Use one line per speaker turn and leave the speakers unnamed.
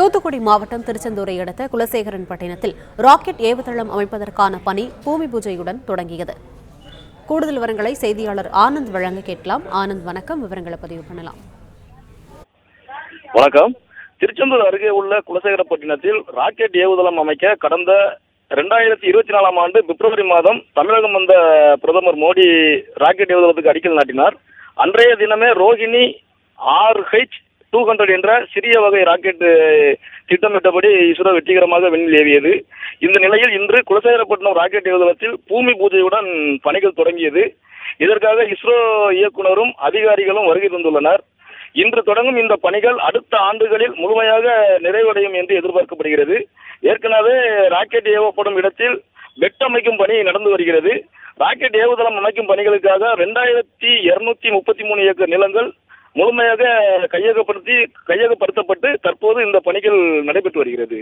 தூத்துக்குடி மாவட்டம் திருச்செந்தூரை அடுத்த குலசேகரன்பட்டினத்தில் ராக்கெட் ஏவுதளம் அமைப்பதற்கான பணி பூமி பூஜையுடன் தொடங்கியது. கூடுதல் விவரங்களை செய்தியாளர் ஆனந்த் வழங்க கேட்கலாம். ஆனந்த், வணக்கம். விவரங்களை பதிவு பண்ணலாம்.
வணக்கம். திருச்செந்தூர் அருகே உள்ள குலசேகரப்பட்டினத்தில் ராக்கெட் ஏவுதளம் அமைக்க கடந்த 2024ஆம் ஆண்டு பிப்ரவரி மாதம் தமிழகம் வந்த பிரதமர் மோடி ராக்கெட் ஏவுதளத்துக்கு அடிக்கல் நாட்டினார். அன்றைய தினமே ரோஹிணி RH-200 என்ற சிறிய வகை ராக்கெட் திட்டமிட்டபடி இஸ்ரோ வெற்றிகரமாக விண்ணில் ஏவியது. இந்த நிலையில் இன்று குலசேகரப்பட்டினம் ராக்கெட் ஏவுதளத்தில் பூமி பூஜையுடன் பணிகள் தொடங்கியது. இதற்காக இஸ்ரோ இயக்குநரும் அதிகாரிகளும் வருகை தந்துள்ளனர். இன்று தொடங்கும் இந்த பணிகள் அடுத்த ஆண்டுகளில் முழுமையாக நிறைவடையும் என்று எதிர்பார்க்கப்படுகிறது. ஏற்கனவே ராக்கெட் ஏவப்படும் இடத்தில் பெட் அமைக்கும் பணி நடந்து வருகிறது. ராக்கெட் ஏவுதளம் அமைக்கும் பணிகளுக்காக 2233 ஏக்கர் நிலங்கள் முழுமையாக கையகப்படுத்தப்பட்டு தற்போது இந்த பணிகள் நடைபெற்று வருகிறது.